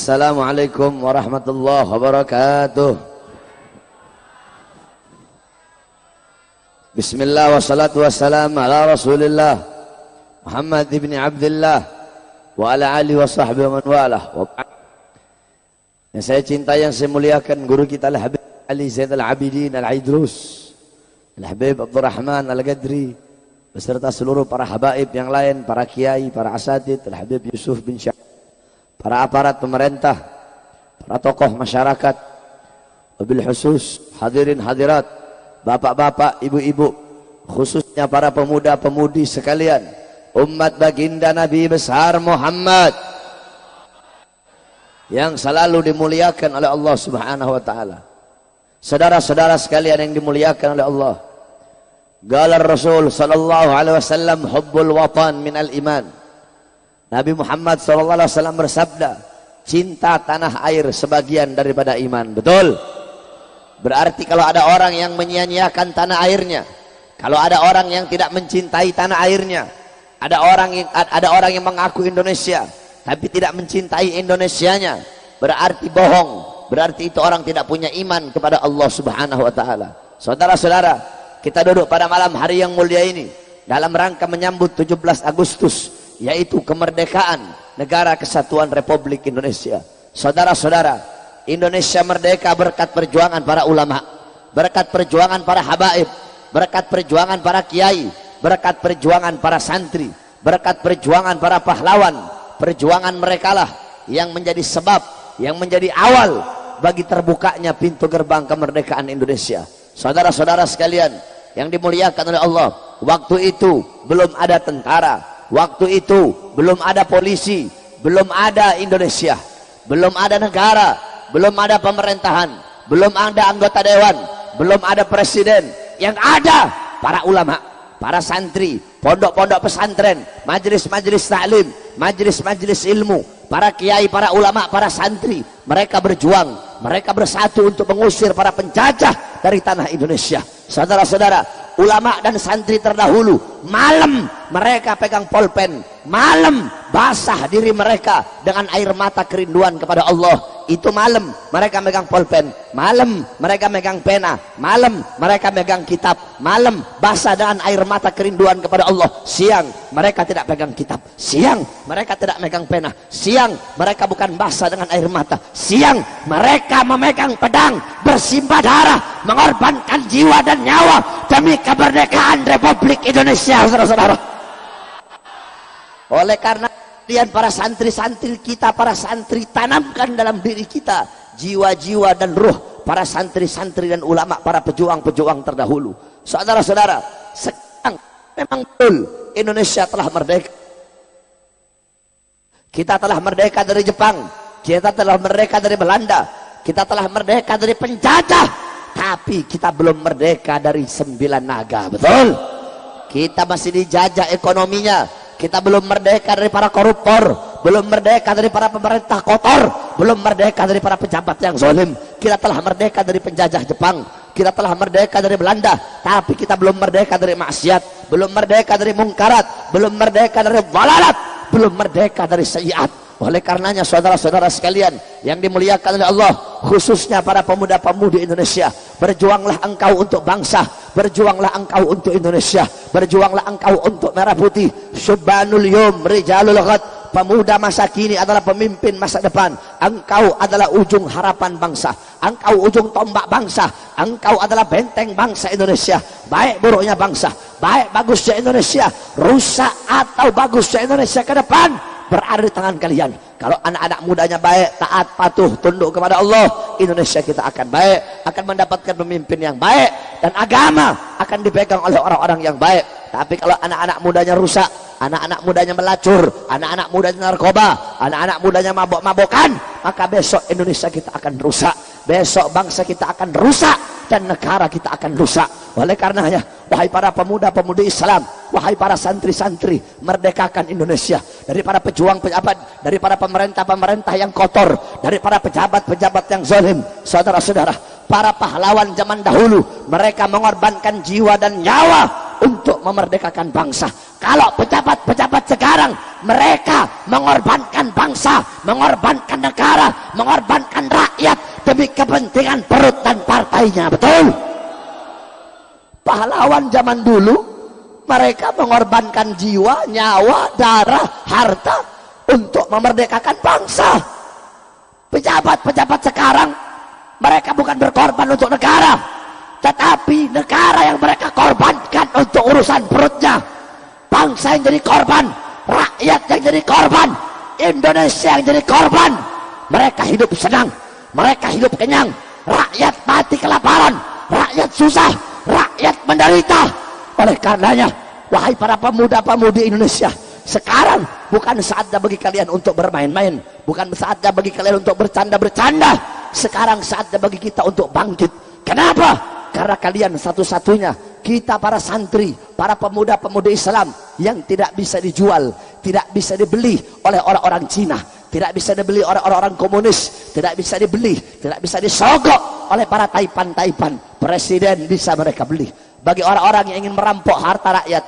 Assalamualaikum warahmatullahi wabarakatuh. Bismillah wassalatu wassalam ala rasulillah Muhammad ibn Abdullah wa ala alihi wa sahbihi wa man walah. Yang saya cintai, yang saya muliakan, guru kita Al-Habib Ali Zaid Al-Abidin Al-Aidrus, Al-Habib Abdurrahman Al-Gadri, beserta seluruh para habaib yang lain, para kiai, para asatid, Al-Habib Yusuf bin Syah, para aparat pemerintah, para tokoh masyarakat, wabil khusus hadirin hadirat, bapak-bapak, ibu-ibu, khususnya para pemuda-pemudi sekalian, umat baginda Nabi besar Muhammad yang selalu dimuliakan oleh Allah Subhanahu wa taala. Saudara-saudara sekalian yang dimuliakan oleh Allah, qala Rasul sallallahu alaihi wasallam, hubbul watan minal iman. Nabi Muhammad sallallahu alaihi wasallam bersabda, cinta tanah air sebagian daripada iman. Betul? Berarti kalau ada orang yang menyia-nyiakan tanah airnya, kalau ada orang yang tidak mencintai tanah airnya, ada orang yang mengaku Indonesia tapi tidak mencintai Indonesianya, berarti bohong, berarti itu orang tidak punya iman kepada Allah Subhanahu wa taala. Saudara-saudara, kita duduk pada malam hari yang mulia ini dalam rangka menyambut 17 Agustus, yaitu kemerdekaan Negara Kesatuan Republik Indonesia. Saudara-saudara, Indonesia merdeka berkat perjuangan para ulama, berkat perjuangan para habaib, berkat perjuangan para kiai, berkat perjuangan para santri, berkat perjuangan para pahlawan. Perjuangan merekalah yang menjadi sebab, yang menjadi awal bagi terbukanya pintu gerbang kemerdekaan Indonesia. Saudara-saudara sekalian yang dimuliakan oleh Allah, waktu itu belum ada tentara, waktu itu belum ada polisi, belum ada Indonesia, belum ada negara, belum ada pemerintahan, belum ada anggota dewan, belum ada presiden. Yang ada para ulama, para santri, pondok-pondok pesantren, majelis-majelis taklim, majelis-majelis ilmu, para kiai, para ulama, para santri. Mereka berjuang, mereka bersatu untuk mengusir para penjajah dari tanah Indonesia. Saudara-saudara, ulama dan santri terdahulu, malam mereka pegang polpen, malam basah diri mereka dengan air mata kerinduan kepada Allah. Itu malam mereka megang polpen, malam mereka megang pena, malam mereka megang kitab, malam basah dengan air mata kerinduan kepada Allah. Siang mereka tidak pegang kitab, siang mereka tidak megang pena, siang mereka bukan basah dengan air mata, siang mereka memegang pedang, bersimbah darah, mengorbankan jiwa dan nyawa demi kemerdekaan Republik Indonesia. Saudara-saudara, oleh karena kalian para santri-santri kita, para santri, tanamkan dalam diri kita jiwa-jiwa dan ruh para santri-santri dan ulama, para pejuang-pejuang terdahulu. Saudara-saudara, sekarang memang betul Indonesia telah merdeka. Kita telah merdeka dari Jepang, kita telah merdeka dari Belanda, kita telah merdeka dari penjajah, tapi kita belum merdeka dari 9 naga. Betul? Kita masih dijajah ekonominya. Kita belum merdeka dari para koruptor, belum merdeka dari para pemerintah kotor, belum merdeka dari para pejabat yang zalim. Kita telah merdeka dari penjajah Jepang, kita telah merdeka dari Belanda, tapi kita belum merdeka dari maksiat, belum merdeka dari mungkarat, belum merdeka dari dhalalat, belum merdeka dari sayyiat. Oleh karenanya saudara-saudara sekalian yang dimuliakan oleh Allah, khususnya para pemuda-pemudi Indonesia, berjuanglah engkau untuk bangsa, berjuanglah engkau untuk Indonesia, berjuanglah engkau untuk merah putih. Syubbanul yum rijalul ghad, pemuda masa kini adalah pemimpin masa depan. Engkau adalah ujung harapan bangsa, engkau ujung tombak bangsa, engkau adalah benteng bangsa Indonesia. Baik buruknya bangsa, baik bagusnya Indonesia, rusak atau bagusnya Indonesia ke depan, berada di tangan kalian. Kalau anak-anak mudanya baik, taat, patuh, tunduk kepada Allah, Indonesia kita akan baik, akan mendapatkan pemimpin yang baik, dan agama akan dipegang oleh orang-orang yang baik. Tapi kalau anak-anak mudanya rusak, anak-anak mudanya melacur, anak-anak mudanya narkoba, anak-anak mudanya mabok-mabokan, maka besok Indonesia kita akan rusak, besok bangsa kita akan rusak, dan negara kita akan rusak. Oleh karenanya, wahai para pemuda-pemudi Islam, wahai para santri-santri, merdekakan Indonesia dari para pejuang pejabat, dari para pemerintah-pemerintah yang kotor, dari para pejabat-pejabat yang zalim. Saudara-saudara, para pahlawan zaman dahulu, mereka mengorbankan jiwa dan nyawa untuk memerdekakan bangsa. Kalau pejabat-pejabat sekarang mereka mengorbankan bangsa, mengorbankan negara, mengorbankan rakyat demi kepentingan perut dan partainya, betul? Pahlawan zaman dulu mereka mengorbankan jiwa, nyawa, darah, harta untuk memerdekakan bangsa. Pejabat-pejabat sekarang mereka bukan berkorban untuk negara, tetapi negara yang mereka korbankan untuk urusan perutnya. Bangsa yang jadi korban, rakyat yang jadi korban, Indonesia yang jadi korban. Mereka hidup senang, mereka hidup kenyang, rakyat mati kelaparan, rakyat susah, rakyat menderita. Oleh karenanya, wahai para pemuda-pemudi Indonesia, sekarang bukan saatnya bagi kalian untuk bermain-main, bukan saatnya bagi kalian untuk bercanda-bercanda. Sekarang saatnya bagi kita untuk bangkit. Kenapa? Karena kalian satu-satunya, kita para santri, para pemuda-pemudi Islam yang tidak bisa dijual, tidak bisa dibeli oleh orang-orang Cina, tidak bisa dibeli oleh orang-orang komunis, tidak bisa dibeli, tidak bisa disogok oleh para taipan-taipan. Presiden bisa mereka beli. Bagi orang-orang yang ingin merampok harta rakyat,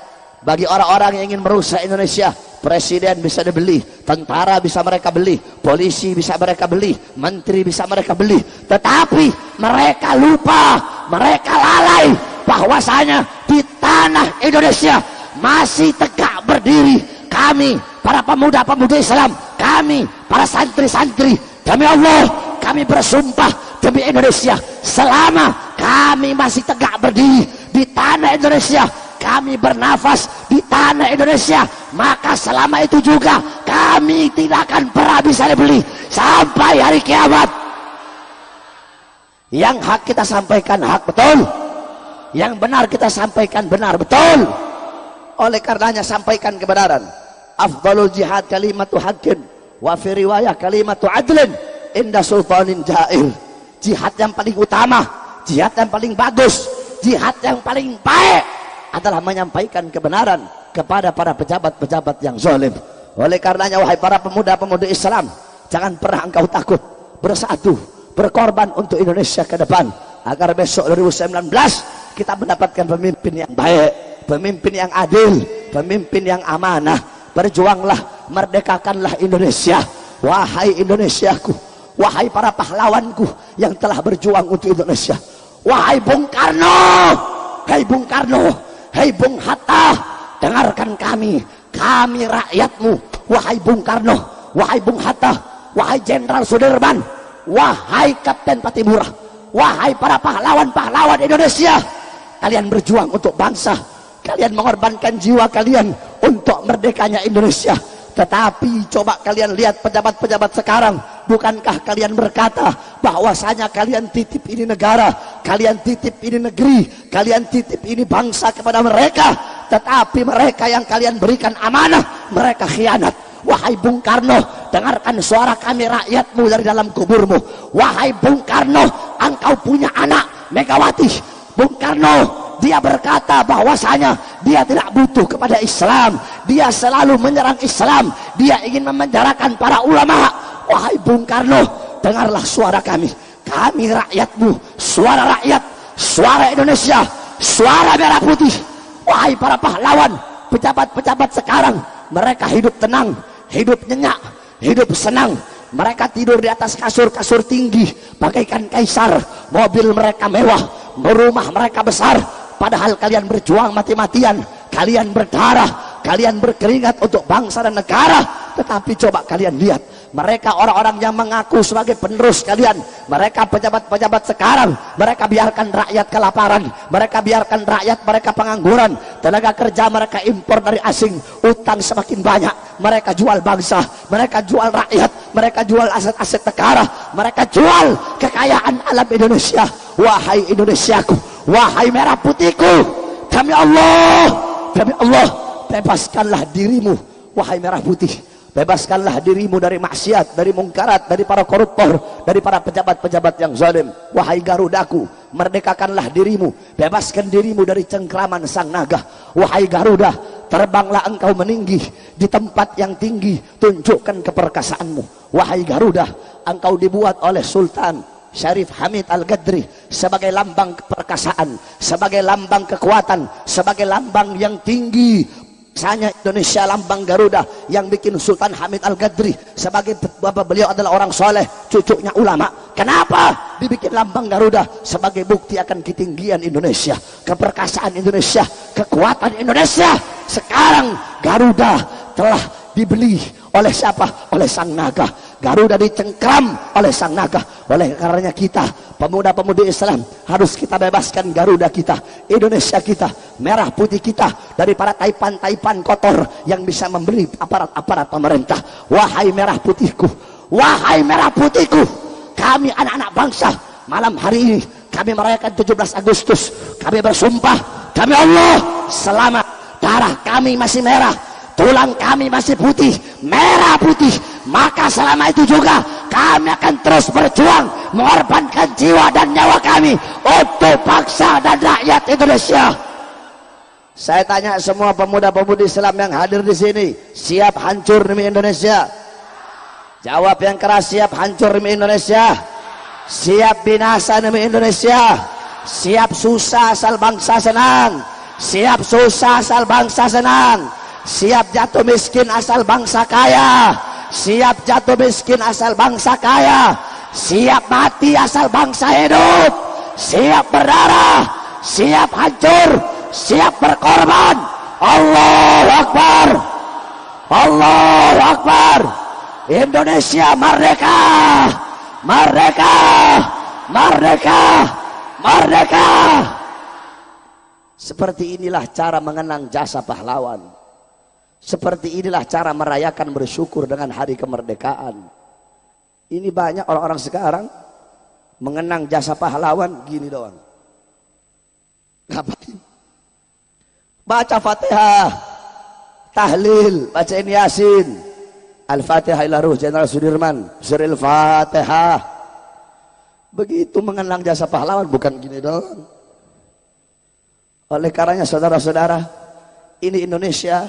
bagi orang-orang yang ingin merusak Indonesia, presiden bisa dibeli, tentara bisa mereka beli, polisi bisa mereka beli, menteri bisa mereka beli. Tetapi mereka lupa, mereka lalai bahwasanya di tanah Indonesia masih tegak berdiri kami para pemuda-pemudi Islam, kami para santri-santri. Demi Allah kami bersumpah, demi Indonesia, selama kami masih tegak berdiri di tanah Indonesia, kami bernafas di tanah Indonesia, maka selama itu juga kami tidak akan pernah bisa dibeli sampai hari kiamat. Yang hak kita sampaikan hak, betul. Yang benar kita sampaikan benar, betul. Oleh karenanya sampaikan kebenaran. Afdalul jihad kalimatu haqqin wa fi riwayah kalimatu adlin inda sultanin jair. Jihad yang paling utama, jihad yang paling bagus, jihad yang paling baik adalah menyampaikan kebenaran kepada para pejabat-pejabat yang zalim. Oleh karenanya wahai para pemuda-pemudi Islam, jangan pernah engkau takut bersatu, berkorban untuk Indonesia ke depan, agar besok 2019 kita mendapatkan pemimpin yang baik, pemimpin yang adil, pemimpin yang amanah. Berjuanglah, merdekakanlah Indonesia. Wahai Indonesiaku, wahai para pahlawanku yang telah berjuang untuk Indonesia, wahai Bung Karno, hai Bung Karno, hai Bung Hatta, dengarkan kami rakyatmu. Wahai Bung Karno, wahai Bung Hatta, wahai Jenderal Sudirman, wahai Kapten Pattimura, wahai para pahlawan-pahlawan Indonesia, kalian berjuang untuk bangsa, kalian mengorbankan jiwa kalian untuk merdekanya Indonesia. Tetapi coba kalian lihat pejabat-pejabat sekarang, bukankah kalian berkata bahwasanya kalian titip ini negara, kalian titip ini negeri, kalian titip ini bangsa kepada mereka, tetapi mereka yang kalian berikan amanah, mereka khianat. Wahai Bung Karno, dengarkan suara kami rakyatmu dari dalam kuburmu. Wahai Bung Karno, engkau punya anak Megawati. Bung Karno, dia berkata bahwasanya dia tidak butuh kepada Islam, dia selalu menyerang Islam, dia ingin memenjarakan para ulama. Wahai Bung Karno, dengarlah suara kami rakyatmu, suara rakyat, suara Indonesia, suara merah putih. Wahai para pahlawan, pejabat-pejabat sekarang, mereka hidup tenang, hidup nyenyak, hidup senang. Mereka tidur di atas kasur-kasur tinggi bagaikan kaisar, mobil mereka mewah, rumah mereka besar. Padahal kalian berjuang mati-matian, kalian berdarah, kalian berkeringat untuk bangsa dan negara. Tetapi coba kalian lihat, mereka orang-orang yang mengaku sebagai penerus kalian, mereka pejabat-pejabat sekarang, mereka biarkan rakyat kelaparan, mereka biarkan rakyat mereka pengangguran, tenaga kerja mereka impor dari asing, utang semakin banyak, mereka jual bangsa, mereka jual rakyat, mereka jual aset-aset negara, mereka jual kekayaan alam Indonesia. Wahai Indonesiaku, wahai merah putihku, demi Allah, bebaskanlah dirimu. Wahai merah putih, bebaskanlah dirimu dari maksiat, dari mungkarat, dari para koruptor, dari para pejabat-pejabat yang zalim. Wahai Garudaku, merdekakanlah dirimu, bebaskan dirimu dari cengkraman sang naga. Wahai Garuda, terbanglah engkau meninggi di tempat yang tinggi, tunjukkan keperkasaanmu. Wahai Garuda, engkau dibuat oleh Sultan Syarif Hamid Al-Ghadri sebagai lambang keperkasaan, sebagai lambang kekuatan, sebagai lambang yang tinggi. Misalnya Indonesia lambang Garuda yang bikin Sultan Hamid Al-Ghadri sebagai bapak beliau adalah orang soleh, cucunya ulama. Kenapa dibikin lambang Garuda? Sebagai bukti akan ketinggian Indonesia, keperkasaan Indonesia, kekuatan Indonesia. Sekarang Garuda telah dibeli oleh siapa? Oleh sang naga. Garuda dicengkram oleh sang naga. Oleh karenanya kita pemuda-pemudi Islam harus kita bebaskan Garuda kita, Indonesia kita, merah putih kita dari para taipan-taipan kotor yang bisa membeli aparat-aparat pemerintah. Wahai merah putihku, wahai merah putihku, kami anak-anak bangsa, malam hari ini kami merayakan 17 Agustus. Kami bersumpah, kami Allah, selama darah kami masih merah, tulang kami masih putih, merah putih, maka selama itu juga kami akan terus berjuang mengorbankan jiwa dan nyawa kami untuk bangsa dan rakyat Indonesia. Saya tanya semua pemuda-pemudi Islam yang hadir di sini, siap hancur demi Indonesia? Jawab yang keras, siap hancur demi Indonesia? Siap binasa demi Indonesia? Siap susah asal bangsa senang? Siap susah asal bangsa senang? Siap jatuh miskin asal bangsa kaya? Siap jatuh miskin asal bangsa kaya? Siap mati asal bangsa hidup? Siap berdarah? Siap hancur? Siap berkorban? Allahu Akbar, Allahu Akbar. Indonesia merdeka, merdeka, merdeka, merdeka. Seperti inilah cara mengenang jasa pahlawan. Seperti inilah cara merayakan bersyukur dengan hari kemerdekaan. Ini banyak orang-orang sekarang mengenang jasa pahlawan gini doang. Ngapain? Baca Fatihah, tahlil, bacain Yasin, Al-Fatihah ila ruh Jenderal Sudirman, suril Fatihah. Begitu mengenang jasa pahlawan, bukan gini doang. Oleh karenanya saudara-saudara, ini Indonesia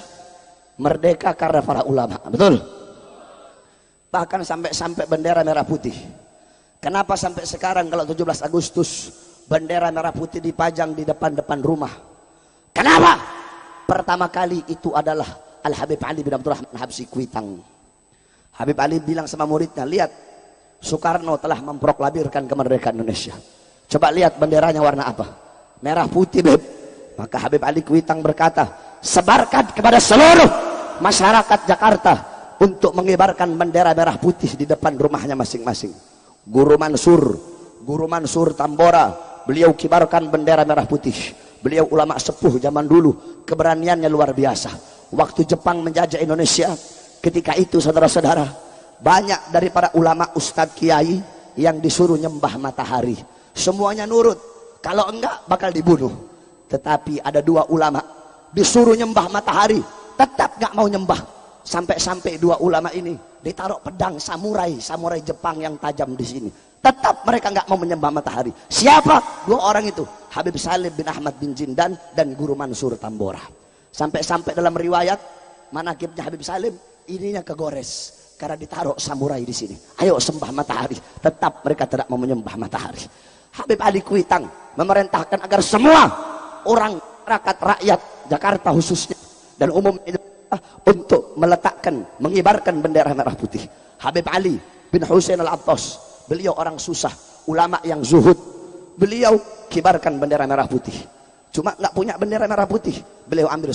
merdeka karena para ulama, betul? Bahkan sampai bendera merah putih. Kenapa sampai sekarang kalau 17 Agustus bendera merah putih dipajang di depan-depan rumah? Kenapa? Pertama kali itu adalah Al-Habib Ali bin Abdul Rahman Habsyi Kuitang. Habib Ali bilang sama muridnya, lihat Soekarno telah memproklamirkan kemerdekaan Indonesia. Coba lihat benderanya warna apa? Merah putih, beb. Maka Habib Ali Kuitang berkata, sebarkan kepada seluruh masyarakat Jakarta untuk mengibarkan bendera merah putih di depan rumahnya masing-masing. Guru Mansur Tambora, beliau kibarkan bendera merah putih. Beliau ulama sepuh zaman dulu, keberaniannya luar biasa. Waktu Jepang menjajah Indonesia, ketika itu saudara-saudara, banyak dari para ulama ustadz kiai yang disuruh nyembah matahari. Semuanya nurut, kalau enggak bakal dibunuh. Tetapi ada dua ulama disuruh nyembah matahari, tetap nggak mau nyembah. Sampai-sampai dua ulama ini ditaruh pedang samurai Jepang yang tajam di sini. Tetap mereka nggak mau menyembah matahari. Siapa? Dua orang itu, Habib Salim bin Ahmad bin Jindan dan Guru Mansur Tambora. Sampai-sampai dalam riwayat manakibnya Habib Salim, ininya kegores karena ditaruh samurai di sini. Ayo sembah matahari. Tetap mereka tidak mau menyembah matahari. Habib Ali Kuitang memerintahkan agar semua orang rakyat Jakarta khususnya dan umum untuk meletakkan, mengibarkan bendera merah putih. Habib Ali bin Husain Al-Attas, beliau orang susah, ulama yang zuhud, beliau kibarkan bendera merah putih. Cuma nggak punya bendera merah putih, beliau ambil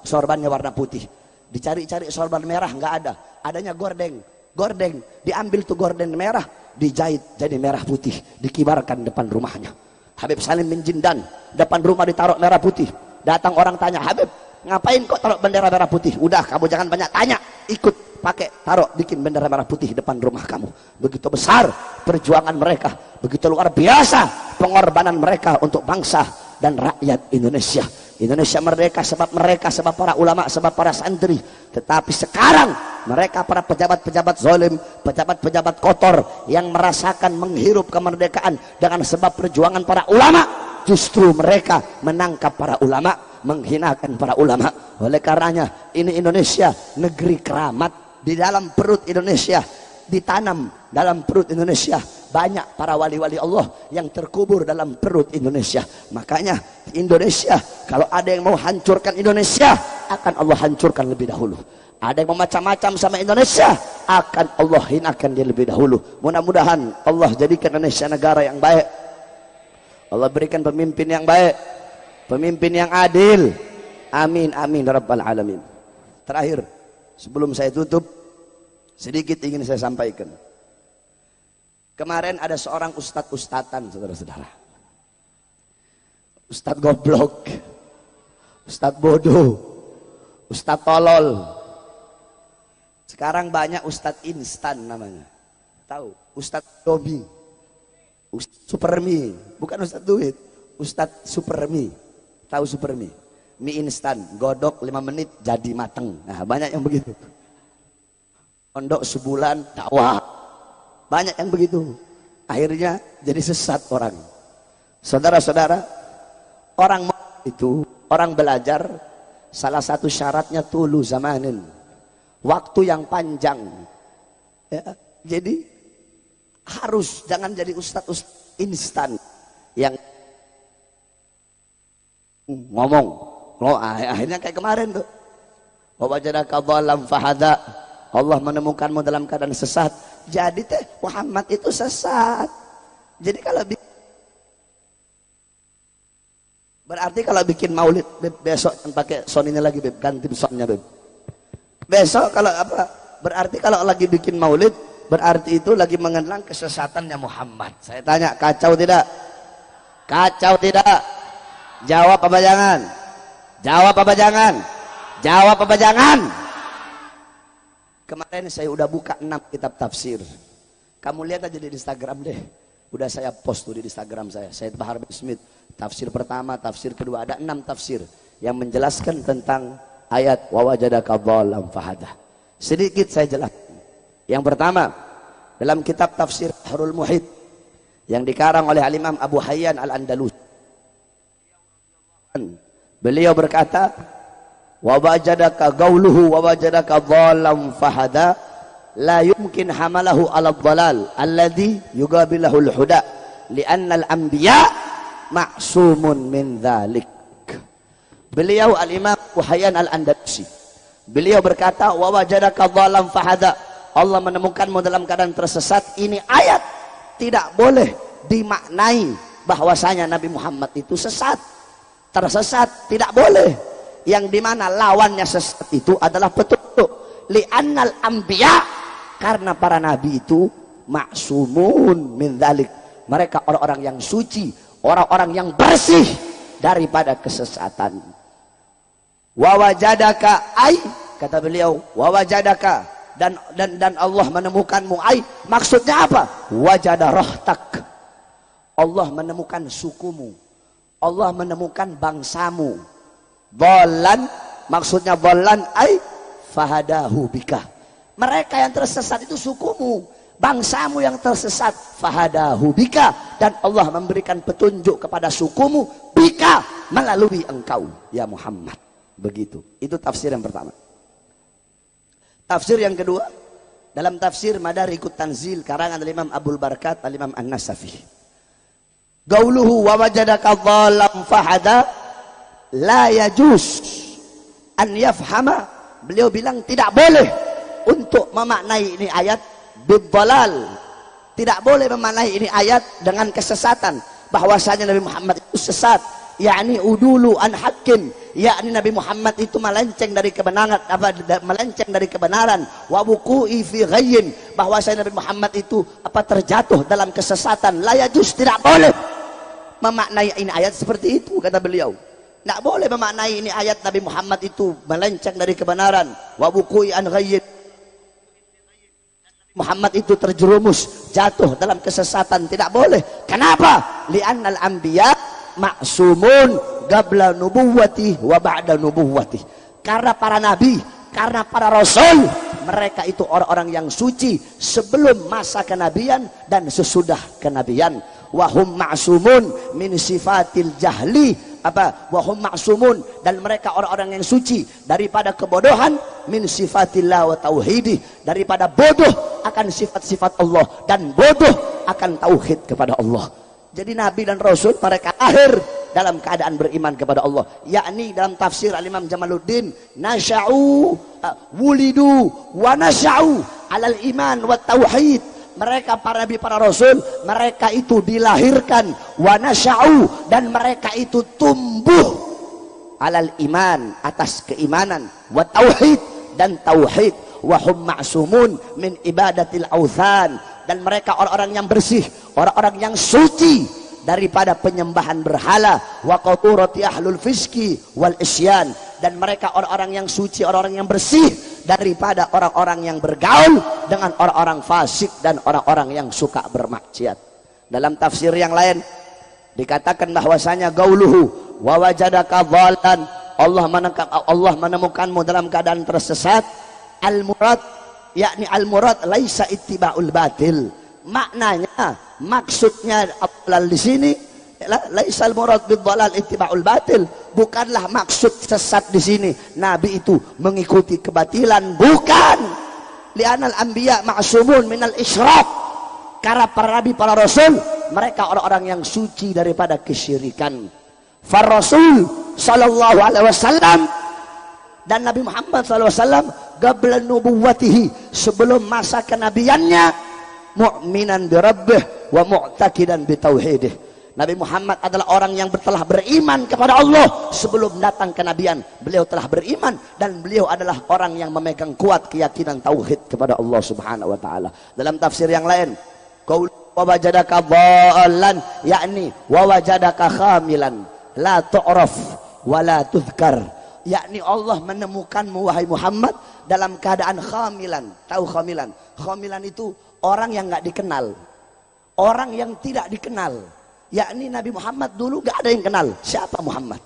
sorbannya warna putih. Dicari-cari sorban merah nggak ada, adanya gordeng, diambil tuh gorden merah, dijahit jadi merah putih, dikibarkan depan rumahnya. Habib Salim bin Jindan, depan rumah ditaruh merah putih. Datang orang tanya, Habib, ngapain kok taruh bendera merah putih? Udah, kamu jangan banyak tanya, ikut pakai, taruh, bikin bendera merah putih depan rumah kamu. Begitu besar perjuangan mereka, begitu luar biasa pengorbanan mereka untuk bangsa dan rakyat Indonesia. Indonesia merdeka sebab mereka, sebab para ulama, sebab para santri. Tetapi sekarang mereka para pejabat-pejabat zalim, pejabat-pejabat kotor yang merasakan menghirup kemerdekaan dengan sebab perjuangan para ulama, justru mereka menangkap para ulama, menghinakan para ulama. Oleh karenanya ini Indonesia negeri keramat. Di dalam perut Indonesia ditanam, dalam perut Indonesia banyak para wali-wali Allah yang terkubur dalam perut Indonesia. Makanya Indonesia, kalau ada yang mau hancurkan Indonesia, akan Allah hancurkan lebih dahulu. Ada yang mau macam-macam sama Indonesia, akan Allah hinakan dia lebih dahulu. Mudah-mudahan Allah jadikan Indonesia negara yang baik. Allah berikan pemimpin yang baik, pemimpin yang adil. Amin amin rabbal alamin. Terakhir, sebelum saya tutup, sedikit ingin saya sampaikan. Kemarin ada seorang ustadz-ustadzan, saudara-saudara. Ustadz goblok, ustadz bodoh, ustadz tolol. Sekarang banyak ustadz instan namanya. Tahu? Ustadz Domi, ustadz Supermi, bukan ustadz duit, ustadz Supermi. Tahu Supermi? Mie instan, godok 5 menit jadi mateng. Nah, banyak yang begitu. Pondok sebulan dakwah. Banyak yang begitu. Akhirnya jadi sesat orang. Saudara-saudara, orang itu, orang belajar, salah satu syaratnya tulu zamanin, waktu yang panjang. Ya, jadi harus jangan jadi ustadz instan yang ngomong. Akhirnya kayak kemarin tuh. Wa wajadaka dhalam fahada. Allah menemukanmu dalam keadaan sesat. Jadi teh Muhammad itu sesat. Jadi kalau berarti kalau bikin maulid beb, besok pakai sound ini lagi beb, ganti soundnya beb. Besok kalau apa? Berarti kalau lagi bikin maulid, berarti itu lagi mengenang kesesatannya Muhammad. Saya tanya, kacau tidak? Kacau tidak? Jawab apa jangan? Jawab apa jangan? Jawab apa jangan? Kemarin saya udah buka 6 kitab tafsir. Kamu lihat aja di Instagram deh. Udah saya post tuh di Instagram saya. Said Bahar bin Smith. Tafsir pertama, tafsir kedua. Ada 6 tafsir yang menjelaskan tentang ayat wa wajadaka dhalam fahada. Sedikit saya jelaskan. Yang pertama, dalam kitab tafsir Harul Muhit yang dikarang oleh Al-Imam Abu Hayyan Al-Andalus. Beliau berkata, wa wajadaka gauluhu wa wajadaka dhalam fahada la yumkin hamalahu ala dhalal alladhi yugabilahu al-huda li'anna al-anbiya ma'sumun min dhalik. Beliau Al-Imam Abu Hayyan Al-Andalusi, beliau berkata, wa wajadaka dhalam fahada, Allah menemukanmu dalam keadaan tersesat. Ini ayat tidak boleh dimaknai bahwasanya Nabi Muhammad itu sesat, tersesat, tidak boleh. Yang dimana lawannya sesat itu adalah petunjuk. Li'annal anbiya, karena para nabi itu ma'sumun min dzalik, mereka orang-orang yang suci, orang-orang yang bersih daripada kesesatan. Wa wajadaka ai, kata beliau, wa wajadaka, dan Allah menemukanmu ai, maksudnya apa? Wajada rohtak, Allah menemukan sukumu, Allah menemukan bangsamu. Dhalan, maksudnya dhalan ai fahadahu bika, mereka yang tersesat itu sukumu, bangsamu yang tersesat, fahadahu bika, dan Allah memberikan petunjuk kepada sukumu bika, melalui engkau ya Muhammad. Begitu. Itu tafsir yang pertama. Tafsir yang kedua, dalam tafsir Madarikut Tanzil karangan Imam Abdul Barakat Al-Imam An-Nasafi, gauluhu wa wajadaka dhalam fahada la yajuz an yafhama, beliau bilang tidak boleh untuk memaknai ini ayat bidhalal, tidak boleh memaknai ini ayat dengan kesesatan, bahwasanya Nabi Muhammad itu sesat, yakni udulu an hakim, yakni Nabi Muhammad itu melenceng dari kebenaran, melenceng dari kebenaran, wa wuqu'i fi ghayyin, bahwasanya Nabi Muhammad itu terjatuh dalam kesesatan. La yajuz, tidak boleh memaknai ini ayat seperti itu, kata beliau. Tidak boleh memaknai ini ayat Nabi Muhammad itu melenceng dari kebenaran. Wa wuqu'i an ghayyin, Muhammad itu terjerumus, jatuh dalam kesesatan, tidak boleh. Kenapa? Li'annal anbiya ma'sumun qabla nubuwwati wa ba'da nubuwwati, karena para nabi, karena para rasul, mereka itu orang-orang yang suci sebelum masa kenabian dan sesudah kenabian. Wa hum ma'sumun min sifatil jahli wahum ma'sumun, dan mereka orang-orang yang suci daripada kebodohan, min sifatillah wa tauhidih, daripada bodoh akan sifat-sifat Allah dan bodoh akan tauhid kepada Allah. Jadi Nabi dan Rasul mereka akhir dalam keadaan beriman kepada Allah, yakni dalam tafsir Al-Imam Jamaluddin, nasya'u wulidu wa nasya'u alal iman wa tauhid. Mereka para nabi, para rasul, mereka itu dilahirkan, wa nasya'u, dan mereka itu tumbuh alal iman, atas keimanan, wa tauhid, dan tauhid, wa hum ma'sumun min ibadatil authan, dan mereka orang-orang yang bersih, orang-orang yang suci daripada penyembahan berhala, wa qaturati ahlul fiski wal isyan, dan mereka orang-orang yang suci, orang-orang yang bersih daripada orang-orang yang bergaul dengan orang-orang fasik dan orang-orang yang suka bermaksiat. Dalam tafsir yang lain dikatakan bahwasanya gauluhu wa wajadaka dhalan, Allah menemukanmu dalam keadaan tersesat. Al murad, yakni al murad laisa ittiba'ul batil, maknanya maksudnya dhalal di sini laisa al murad bidhalal ittiba'ul batil, bukanlah maksud sesat di sini Nabi itu mengikuti kebatilan, bukan. Li'anal anbiya ma'sumun minal isyraq, karena para nabi, para rasul mereka orang-orang yang suci daripada kesyirikan. Far rasul sallallahu alaihi wasallam, dan Nabi Muhammad sallallahu alaihi wasallam qabla nubuwwatihi, sebelum masa kenabiannya, mu'minan bi rabbih wa mu'taqidan bi tauhidih. Nabi Muhammad adalah orang yang telah beriman kepada Allah sebelum datang kenabian. Beliau telah beriman dan beliau adalah orang yang memegang kuat keyakinan tauhid kepada Allah Subhanahu wa taala. Dalam tafsir yang lain, qaul wa wajadaka dhallan, yakni wa wajadaka khamilan la tu'raf wa la tuzkar, yakni Allah menemukanmu wahai Muhammad dalam keadaan khamilan. Tahu khamilan? Khamilan itu orang yang enggak dikenal, orang yang tidak dikenal. Yakni Nabi Muhammad dulu gak ada yang kenal siapa Muhammad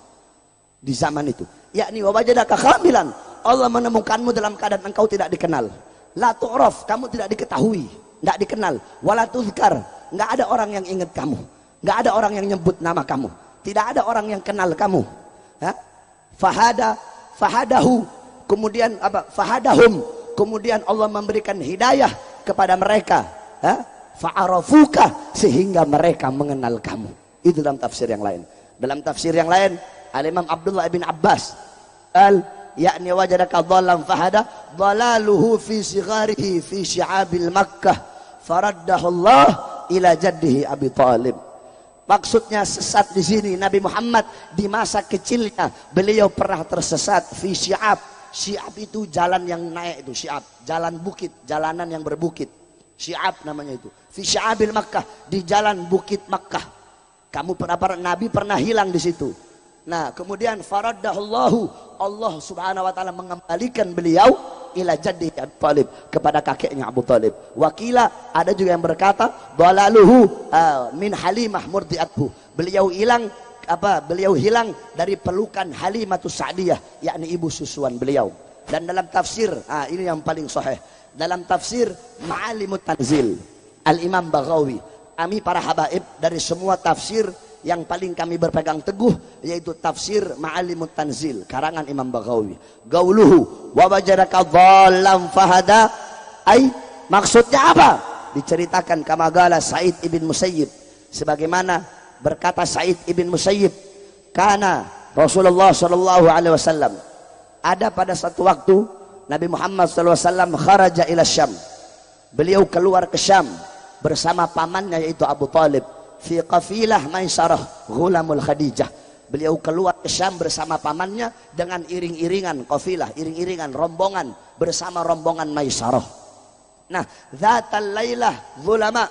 di zaman itu. Yakni wa wajadaka khamilan, Allah menemukanmu dalam keadaan engkau tidak dikenal. La tu'raf, kamu tidak diketahui, gak dikenal. Wala tuzkar, gak ada orang yang ingat kamu, gak ada orang yang nyebut nama kamu, tidak ada orang yang kenal kamu. Fahadahu, kemudian fahadahum, kemudian Allah memberikan hidayah kepada mereka, fa'arafuka, sehingga mereka mengenal kamu. Itu dalam tafsir yang lain. Dalam tafsir yang lain, Al-Imam Abdullah bin Abbas yakni wajadaka dhallan fahada, dhalaluhu fi sigharihi fi syi'abil Makkah faraddahu Allah ila jaddihi Abi Thalib. Maksudnya sesat di sini Nabi Muhammad di masa kecilnya beliau pernah tersesat fi syi'ab. Syi'ab itu jalan yang naik, itu syi'ab, jalan bukit, jalanan yang berbukit. Syi'ab namanya itu. Fi syi'abil Makkah, di jalan bukit Makkah. Nabi pernah hilang di situ. Nah, kemudian faraddahullahu, Allah Subhanahu wa taala mengembalikan beliau ila jaddi Abu Thalib, kepada kakeknya Abu Thalib. Wakila, ada juga yang berkata dhalaluhu min Halimah murdiathu. Beliau hilang dari pelukan Halimatus Sa'diyah, yakni ibu susuan beliau. Dan dalam tafsir, ini yang paling sahih, dalam tafsir Ma'alimut Tanzil Al-Imam Baghawi, kami para habaib dari semua tafsir yang paling kami berpegang teguh yaitu tafsir Ma'alimut Tanzil karangan Imam Baghawi. Gauluhu wa wajadaka dhallan fahada, maksudnya apa? Diceritakan kamagala Sa'id ibn Musayyib, sebagaimana berkata Sa'id ibn Musayyib, karena Rasulullah sallallahu alaihi wasallam, ada pada satu waktu Nabi Muhammad SAW kharaja ila Syam, beliau keluar ke Syam bersama pamannya yaitu Abu Thalib, fi qafilah Maisarah ghulamul Khadijah. Beliau keluar ke Syam bersama pamannya dengan iring-iringan qafilah, iring-iringan rombongan bersama rombongan Maisarah. Nah, dzatal lailah zulama,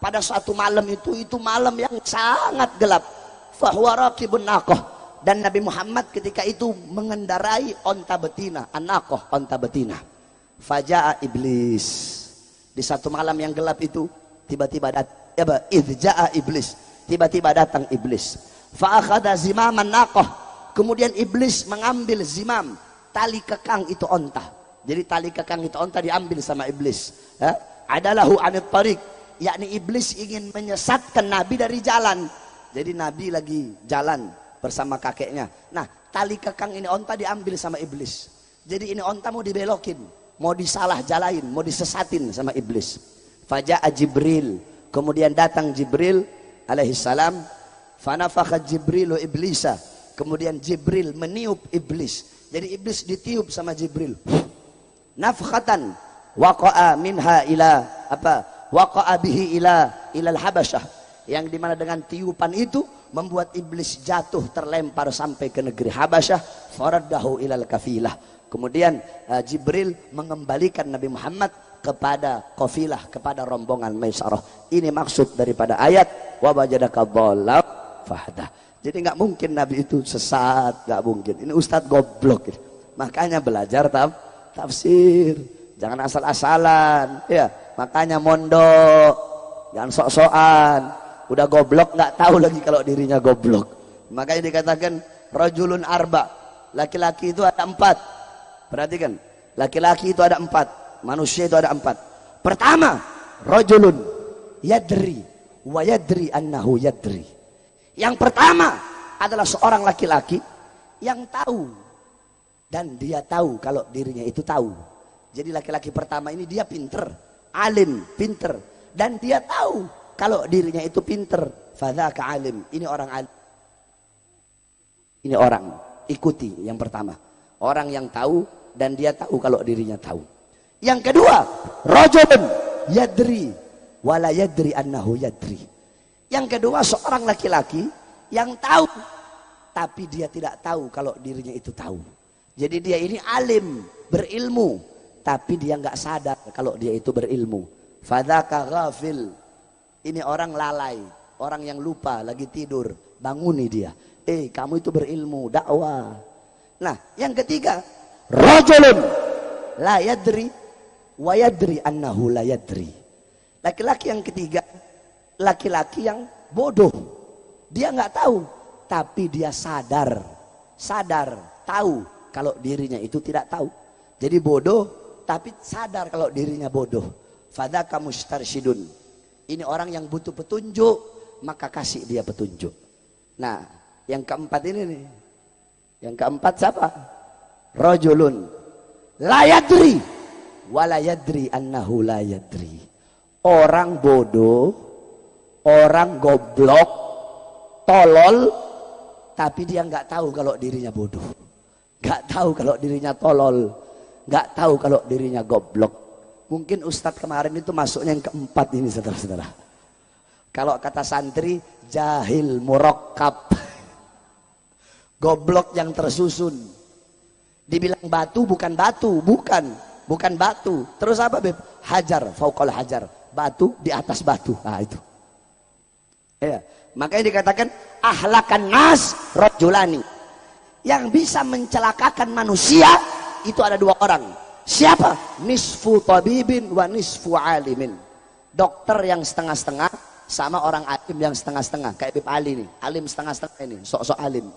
pada suatu malam itu malam yang sangat gelap, fahuwa raqibun naqah, dan Nabi Muhammad ketika itu mengendarai onta betina, an-naqah, onta betina. Faja'a iblis, di satu malam yang gelap itu tiba-tiba datang iblis. Fa akhadha zimaman naqah, kemudian iblis mengambil zimam, tali kekang itu onta. Jadi tali kekang itu onta diambil sama iblis. Adalahu anit tariq, yakni iblis ingin menyesatkan Nabi dari jalan. Jadi Nabi lagi jalan, bersama kakeknya. Nah, tali kekang ini onta diambil sama iblis. Jadi ini onta mau dibelokin, mau disalah jalain, mau disesatin sama iblis. Faja'a Jibril, kemudian datang Jibril alaihissalam. Fanafakha Jibrilu iblisa, kemudian Jibril meniup iblis. Jadi iblis ditiup sama Jibril. Nafkhatan waqa'a minha ila apa? Waqa'a bihi ilal Habasyah, yang dimana dengan tiupan itu membuat iblis jatuh terlempar sampai ke negeri Habasyah. Faraddahu ilal kafilah, kemudian Jibril mengembalikan Nabi Muhammad kepada kafilah, kepada rombongan Maisarah. Ini maksud daripada ayat wa wajadaka dhallan fahdah. Jadi nggak mungkin Nabi itu sesat, nggak mungkin. Ini ustadz goblok. Makanya belajar tafsir, jangan asal-asalan. Ya, makanya mondok, jangan sok-sokan. Udah goblok nggak tahu lagi kalau dirinya goblok. Makanya dikatakan rajulun arba, laki-laki itu ada 4. Perhatikan, laki-laki itu ada 4, manusia itu ada 4. Pertama, rajulun yadri wa yadri annahu yadri. Yang pertama adalah seorang laki-laki yang tahu dan dia tahu kalau dirinya itu tahu. Jadi laki-laki pertama ini dia pinter, alim, pinter, dan dia tahu kalau dirinya itu pinter. Fadzaka alim, ini orang alim. Ini orang, ikuti yang pertama. Orang yang tahu dan dia tahu kalau dirinya tahu. Yang kedua, rajulun yadri wala yadri annahu yadri. Yang kedua, seorang laki-laki yang tahu tapi dia tidak tahu kalau dirinya itu tahu. Jadi dia ini alim, berilmu, tapi dia nggak sadar kalau dia itu berilmu. Fadzaka ghafil, ini orang lalai, orang yang lupa, lagi tidur, banguni dia. Kamu itu berilmu, dakwah. Nah, yang ketiga, rajulun la yadri wa yadri annahu la yadri. Laki-laki yang ketiga, laki-laki yang bodoh. Dia nggak tahu, tapi dia sadar, tahu kalau dirinya itu tidak tahu. Jadi bodoh, tapi sadar kalau dirinya bodoh. Fadzaka mustarsyidun, ini orang yang butuh petunjuk, maka kasih dia petunjuk. Nah, yang keempat ini nih, yang keempat siapa? Rajulun la yadri wa la yadri annahu la yadri. Orang bodoh, orang goblok, tolol, tapi dia nggak tahu kalau dirinya bodoh, nggak tahu kalau dirinya tolol, nggak tahu kalau dirinya goblok. Mungkin Ustadz kemarin itu masuknya yang keempat ini, saudara-saudara. Kalau kata santri, jahil murakkab, goblok yang tersusun. Dibilang batu bukan batu, bukan batu. Terus apa, Beb? Hajar, fauqal hajar, batu di atas batu. Nah itu. Ya, makanya dikatakan ahlakan nas rajulani. Yang bisa mencelakakan manusia itu ada 2 orang. Siapa? Nisfu tabibin wa nisfu alimin. Dokter yang setengah-setengah sama orang alim yang setengah-setengah. Kayak Bib Ali nih, alim setengah-setengah ini, sok-sok alim.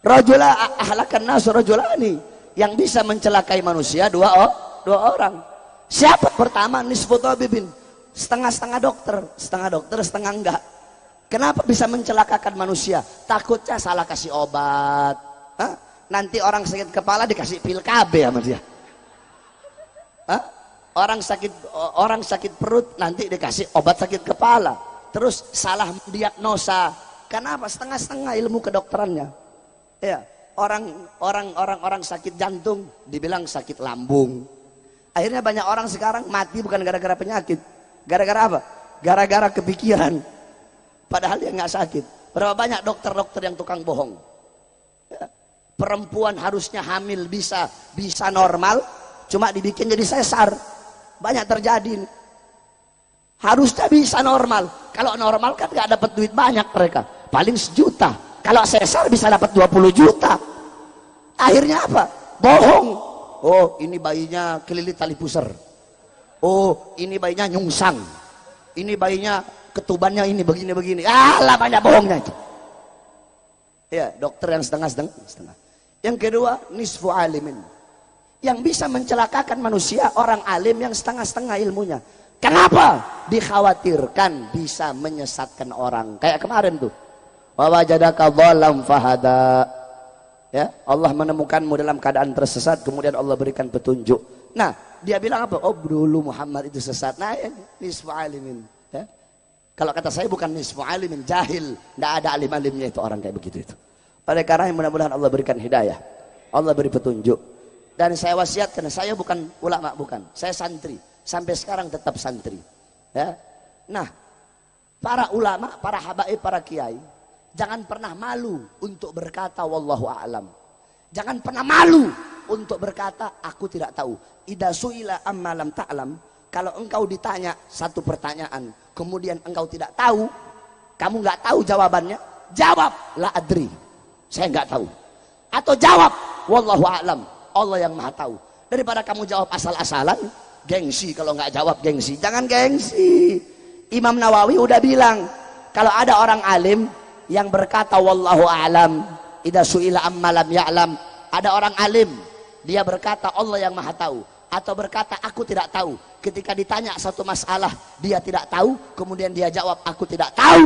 Rajula ahlakan nas rajulani. Yang bisa mencelakai manusia 2 orang. Siapa? Pertama, nisfu tabibin, setengah-setengah dokter, setengah enggak. Kenapa bisa mencelakakan manusia? Takutnya salah kasih obat. Nanti orang sakit kepala dikasih pil KB sama dia. Orang sakit perut nanti dikasih obat sakit kepala. Terus salah diagnosa. Kenapa? Setengah-setengah ilmu kedokterannya. Ya, orang sakit jantung dibilang sakit lambung. Akhirnya banyak orang sekarang mati bukan gara-gara penyakit. Gara-gara apa? Gara-gara kepikiran. Padahal dia nggak sakit. Berapa banyak dokter-dokter yang tukang bohong. Ya. Perempuan harusnya hamil bisa normal, cuma dibikin jadi sesar. Banyak terjadi. Harusnya bisa normal. Kalau normal kan nggak dapat duit banyak mereka. Paling 1 juta. Kalau sesar bisa dapat 20 juta. Akhirnya apa? Bohong. Oh, ini bayinya kelilit tali pusar. Oh, ini bayinya nyungsang. Ini bayinya ketubannya ini begini-begini. Alah, banyak bohongnya itu. Ya, dokter yang setengah-setengah. Yang kedua, nisfu alimin. Yang bisa mencelakakan manusia orang alim yang setengah-setengah ilmunya. Kenapa? Dikhawatirkan bisa menyesatkan orang. Kayak kemarin tuh. Wa wajadaka dhalam fahada. Ya, Allah menemukanmu dalam keadaan tersesat, kemudian Allah berikan petunjuk. Nah, dia bilang apa? Oh, dulu Muhammad itu sesat. Nah, ya, nisfu alimin. Ya. Kalau kata saya bukan nisfu alimin, jahil. Tidak ada alim-alimnya itu orang kayak begitu itu. Oleh karena mudah-mudahan Allah berikan hidayah. Allah beri petunjuk. Dan saya wasiatkan, saya bukan ulama, bukan. Saya santri. Sampai sekarang tetap santri. Ya. Nah, para ulama, para habaib, para kiai, jangan pernah malu untuk berkata wallahu a'lam. Jangan pernah malu untuk berkata aku tidak tahu. Idza suila amma lam ta'lam, kalau engkau ditanya satu pertanyaan kemudian engkau tidak tahu, kamu nggak tahu jawabannya, jawab la adri, saya nggak tahu. Atau jawab wallahu a'lam, Allah yang maha tahu. Daripada kamu jawab asal-asalan, gengsi. Kalau nggak jawab gengsi, jangan gengsi. Imam Nawawi udah bilang, kalau ada orang alim yang berkata wallahu a'lam, idza suila amma lam ya'lam, ada orang alim dia berkata Allah yang maha tahu, atau berkata aku tidak tahu, ketika ditanya satu masalah dia tidak tahu kemudian dia jawab aku tidak tahu,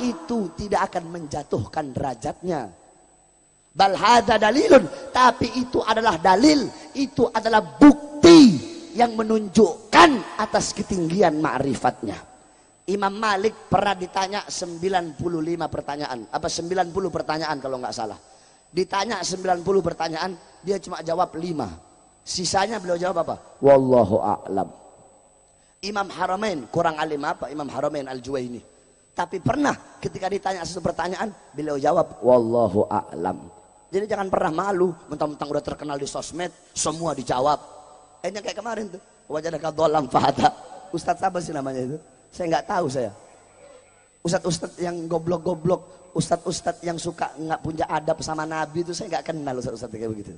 itu tidak akan menjatuhkan derajatnya. Bal hadza dalilun, tapi itu adalah dalil, itu adalah bukti yang menunjukkan atas ketinggian ma'rifatnya. Imam Malik pernah ditanya 95 pertanyaan, apa 90 pertanyaan kalau nggak salah. Ditanya 90 pertanyaan, dia cuma jawab 5. Sisanya beliau jawab apa? Wallahu a'lam. Imam Haramain kurang alim apa? Imam Haramain Al-Juwaini. Tapi pernah ketika ditanya satu pertanyaan, beliau jawab wallahu a'lam. Jadi jangan pernah malu, mentang-mentang udah terkenal di sosmed, semua dijawab. Yang kayak kemarin tuh, wajadaka dhalam fahada. Ustadz apa sih namanya itu? Saya nggak tahu saya. Ustadz-ustadz yang goblok-goblok, ustadz-ustadz yang suka nggak punya adab sama Nabi itu saya nggak kenal ustadz-ustadz kayak begitu.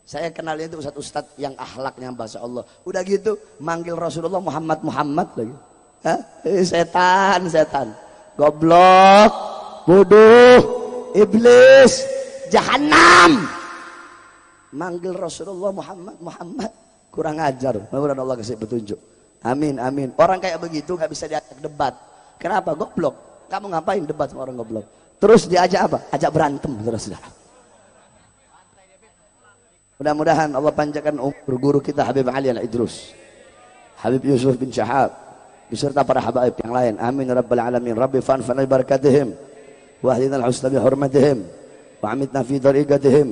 Saya kenalnya itu ustadz-ustadz yang akhlaknya bahasa Allah. Udah gitu manggil Rasulullah Muhammad lagi. Hah? Setan, goblok, bodoh, iblis, jahanam. Manggil Rasulullah Muhammad, kurang ajar. Mudah-mudahan Allah kasih petunjuk. Amin, amin. Orang kayak begitu nggak bisa diajak debat. Kenapa? Goblok. Kamu ngapain debat sama orang goblok? Terus diajak apa? Ajak berantem, saudara-saudara. Mudah-mudahan Allah panjangkan umur guru kita Habib Ali Al-Idrus, Habib Yusuf bin Syahab, beserta para habaib yang lain. Amin ya rabbal alamin. Rabbi fanfa'na bi barakatihim wa ahdina al-husna bi hurmatihim wa amitna fi tariqatihim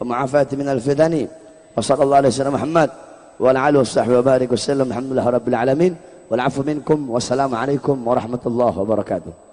wa ma'afati min al-fidani wa sallallahu alaihi wasallam Muhammad wa ala alihi wasahbihi wa barik wasallam. Alhamdulillah rabbil alamin wal 'afwu minkum wassalamu alaikum warahmatullahi wabarakatuh.